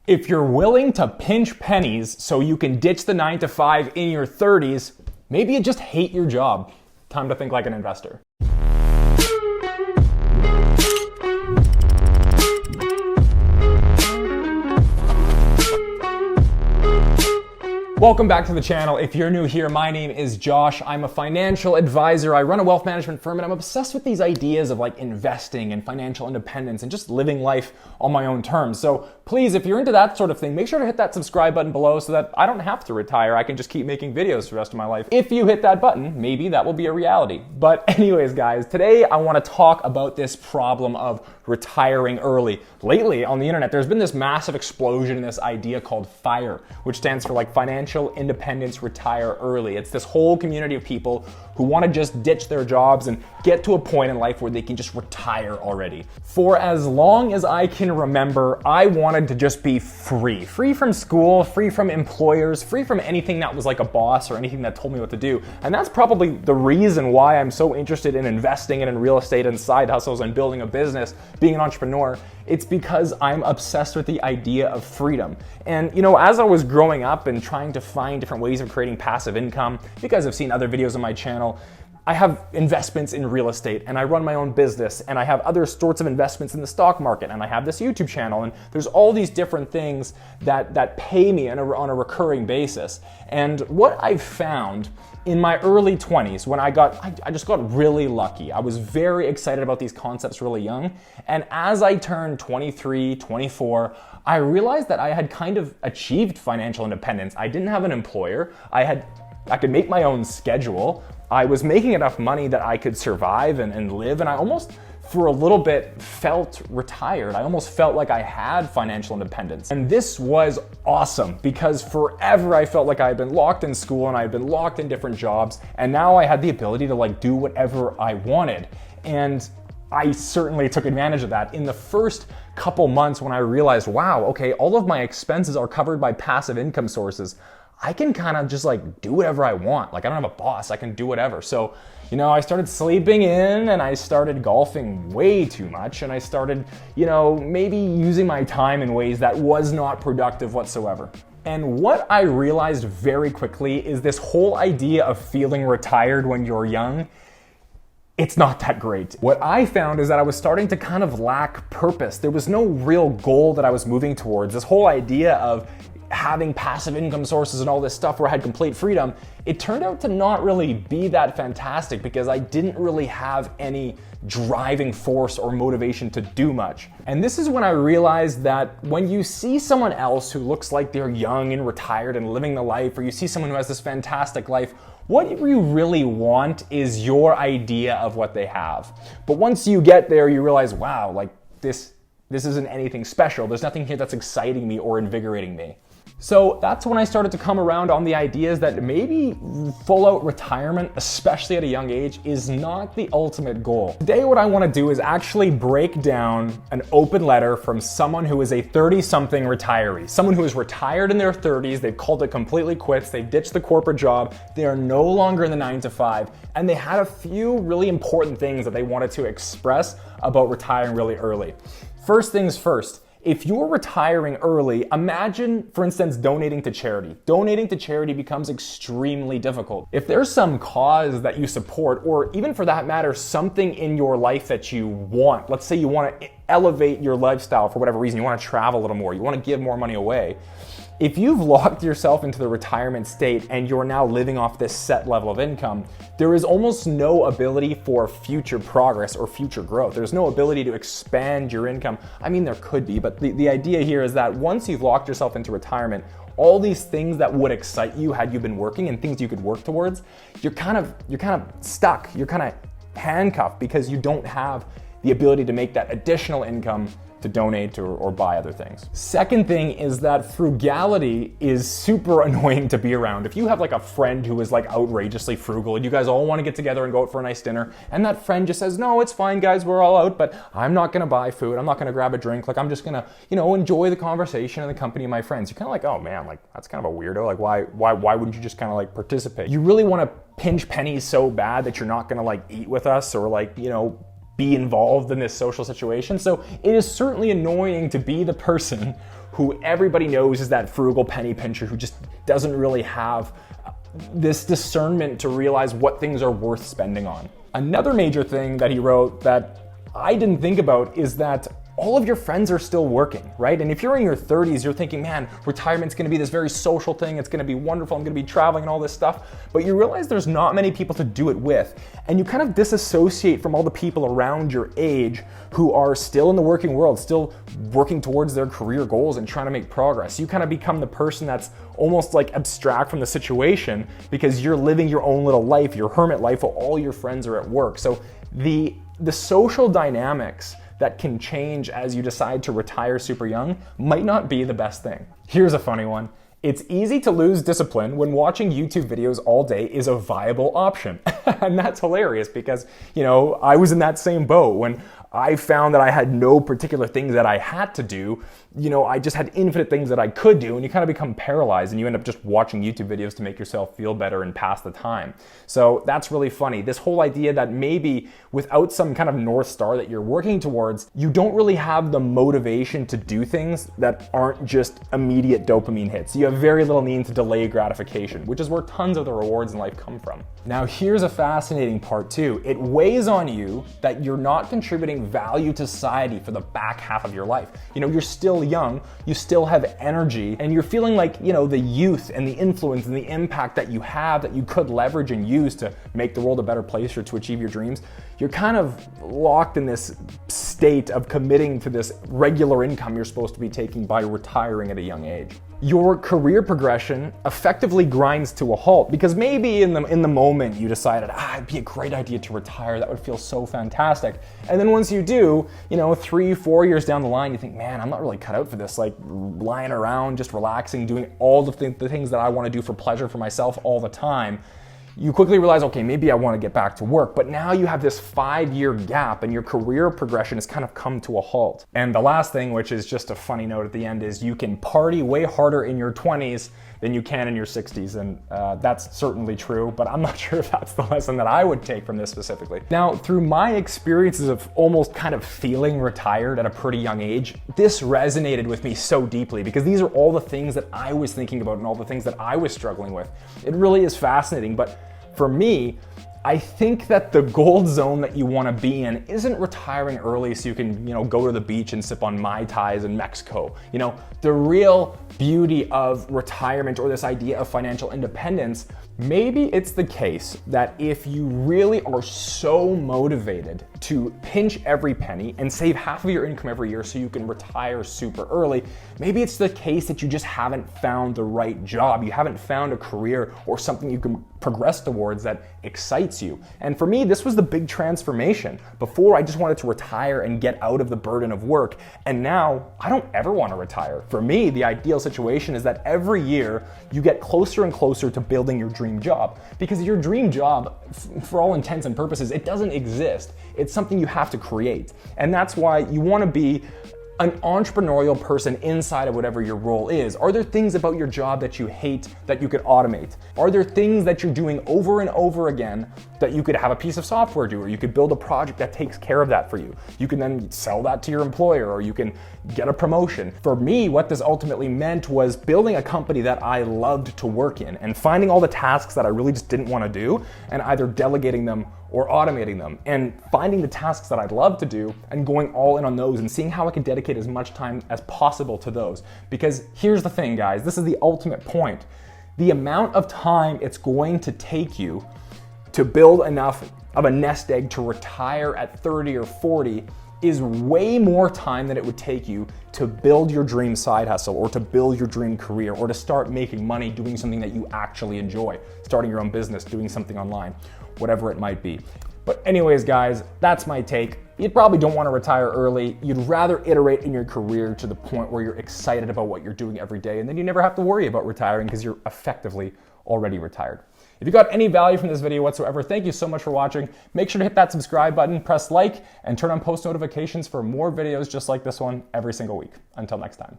If you're willing to pinch pennies so you can ditch the 9 to 5 in your 30s, maybe you just hate your job. Time to think like an investor. Welcome back to the channel. If you're new here, my name is Josh. I'm a financial advisor. I run a wealth management firm, and I'm obsessed with these ideas of like investing and financial independence and just living life on my own terms. So please, if you're into that sort of thing, make sure to hit that subscribe button below so that I don't have to retire. I can just keep making videos for the rest of my life. If you hit that button, maybe that will be a reality. But anyways, guys, today I want to talk about this problem of retiring early. Lately on the internet, there's been this massive explosion in this idea called FIRE, which stands for like financial independence, retire early. It's this whole community of people who want to just ditch their jobs and get to a point in life where they can just retire already. For as long as I can remember, I wanted to just be free. Free from school, free from employers, free from anything that was like a boss or anything that told me what to do. And that's probably the reason why I'm so interested in investing in real estate and side hustles and building a business, being an entrepreneur. It's because I'm obsessed with the idea of freedom. And you know, as I was growing up and trying to find different ways of creating passive income, you guys have seen other videos on my channel, I have investments in real estate and I run my own business and I have other sorts of investments in the stock market and I have this YouTube channel and there's all these different things that pay me on a recurring basis. And what I've found in my early 20s, when I just got really lucky. I was very excited about these concepts really young. And as I turned 23, 24, I realized that I had kind of achieved financial independence. I didn't have an employer. I could make my own schedule. I was making enough money that I could survive and live. And I almost, for a little bit, felt retired. I almost felt like I had financial independence. And this was awesome because forever I felt like I had been locked in school and I had been locked in different jobs. And now I had the ability to like do whatever I wanted. And I certainly took advantage of that. In the first couple months when I realized, wow, okay, all of my expenses are covered by passive income sources, I can kind of just like do whatever I want. Like I don't have a boss, I can do whatever. So, you know, I started sleeping in and I started golfing way too much. And I started, you know, maybe using my time in ways that was not productive whatsoever. And what I realized very quickly is this whole idea of feeling retired when you're young, it's not that great. What I found is that I was starting to kind of lack purpose. There was no real goal that I was moving towards. This whole idea of having passive income sources and all this stuff where I had complete freedom, it turned out to not really be that fantastic because I didn't really have any driving force or motivation to do much. And this is when I realized that when you see someone else who looks like they're young and retired and living the life, or you see someone who has this fantastic life, what you really want is your idea of what they have. But once you get there, you realize, wow, like this isn't anything special. There's nothing here that's exciting me or invigorating me. So that's when I started to come around on the ideas that maybe full out retirement, especially at a young age, is not the ultimate goal. Today, what I want to do is actually break down an open letter from someone who is a 30-something retiree, someone who is retired in their 30s, they've called it completely quits, they've ditched the corporate job, they are no longer in the 9 to 5, and they had a few really important things that they wanted to express about retiring really early. First things first. If you're retiring early, imagine, for instance, donating to charity. Donating to charity becomes extremely difficult. If there's some cause that you support, or even for that matter, something in your life that you want, let's say you want to elevate your lifestyle for whatever reason, you want to travel a little more, you want to give more money away, if you've locked yourself into the retirement state and you're now living off this set level of income, there is almost no ability for future progress or future growth. There's no ability to expand your income. I mean, there could be, but the idea here is that once you've locked yourself into retirement, all these things that would excite you had you been working and things you could work towards, you're kind of stuck. You're kind of handcuffed because you don't have the ability to make that additional income to donate or buy other things. Second thing is that frugality is super annoying to be around. If you have like a friend who is like outrageously frugal and you guys all want to get together and go out for a nice dinner, and that friend just says, no, it's fine guys, we're all out, but I'm not gonna buy food, I'm not gonna grab a drink, like I'm just gonna, you know, enjoy the conversation and the company of my friends. You're kind of like, oh man, like that's kind of a weirdo. Like why wouldn't you just kind of like participate? You really want to pinch pennies so bad that you're not gonna like eat with us or like, you know, be involved in this social situation. So it is certainly annoying to be the person who everybody knows is that frugal penny pincher who just doesn't really have this discernment to realize what things are worth spending on. Another major thing that he wrote that I didn't think about is that all of your friends are still working, right? And if you're in your 30s, you're thinking, man, retirement's gonna be this very social thing, it's gonna be wonderful, I'm gonna be traveling and all this stuff, but you realize there's not many people to do it with, and you kind of disassociate from all the people around your age who are still in the working world, still working towards their career goals and trying to make progress. You kind of become the person that's almost like abstract from the situation because you're living your own little life, your hermit life, while all your friends are at work. So the social dynamics that can change as you decide to retire super young might not be the best thing. Here's a funny one. It's easy to lose discipline when watching YouTube videos all day is a viable option. And that's hilarious because, I was in that same boat when I found that I had no particular things that I had to do. I just had infinite things that I could do, and you kind of become paralyzed and you end up just watching YouTube videos to make yourself feel better and pass the time. So that's really funny. This whole idea that maybe without some kind of North Star that you're working towards, you don't really have the motivation to do things that aren't just immediate dopamine hits. You have very little need to delay gratification, which is where tons of the rewards in life come from. Now, here's a fascinating part too. It weighs on you that you're not contributing value to society for the back half of your life. You're still young, you still have energy, and you're feeling like, the youth and the influence and the impact that you have that you could leverage and use to make the world a better place or to achieve your dreams. You're kind of locked in this state of committing to this regular income you're supposed to be taking by retiring at a young age. Your career progression effectively grinds to a halt because maybe in the moment you decided, it'd be a great idea to retire, that would feel so fantastic. And then once you do, 3-4 years down the line, you think, man, I'm not really cut out for this, like lying around, just relaxing, doing all the things that I want to do for pleasure for myself all the time. You quickly realize, okay, maybe I want to get back to work, but now you have this 5-year gap and your career progression has kind of come to a halt. And the last thing, which is just a funny note at the end, is you can party way harder in your 20s than you can in your 60s. And that's certainly true, but I'm not sure if that's the lesson that I would take from this specifically. Now, through my experiences of almost kind of feeling retired at a pretty young age, this resonated with me so deeply because these are all the things that I was thinking about and all the things that I was struggling with. It really is fascinating, but for me, I think that the gold zone that you want to be in isn't retiring early so you can, go to the beach and sip on Mai Tais in Mexico. The real beauty of retirement or this idea of financial independence, maybe it's the case that if you really are so motivated to pinch every penny and save half of your income every year so you can retire super early, maybe it's the case that you just haven't found the right job. You haven't found a career or something you can progress towards that excites you. And for me, this was the big transformation. Before, I just wanted to retire and get out of the burden of work. And now, I don't ever want to retire. For me, the ideal situation is that every year you get closer and closer to building your dream job. Because your dream job, for all intents and purposes, it doesn't exist. It's something you have to create. And that's why you want to be an entrepreneurial person inside of whatever your role is. Are there things about your job that you hate that you could automate? Are there things that you're doing over and over again that you could have a piece of software do, or you could build a project that takes care of that for you? You can then sell that to your employer, or you can get a promotion. For me, what this ultimately meant was building a company that I loved to work in and finding all the tasks that I really just didn't want to do and either delegating them or automating them, and finding the tasks that I'd love to do and going all in on those and seeing how I could dedicate as much time as possible to those. Because here's the thing, guys, this is the ultimate point. The amount of time it's going to take you to build enough of a nest egg to retire at 30 or 40 is way more time than it would take you to build your dream side hustle or to build your dream career or to start making money doing something that you actually enjoy, starting your own business, doing something online, whatever it might be. But anyways, guys, that's my take. You probably don't want to retire early. You'd rather iterate in your career to the point where you're excited about what you're doing every day, and then you never have to worry about retiring because you're effectively already retired. If you got any value from this video whatsoever, thank you so much for watching. Make sure to hit that subscribe button, press like, and turn on post notifications for more videos just like this one every single week. Until next time.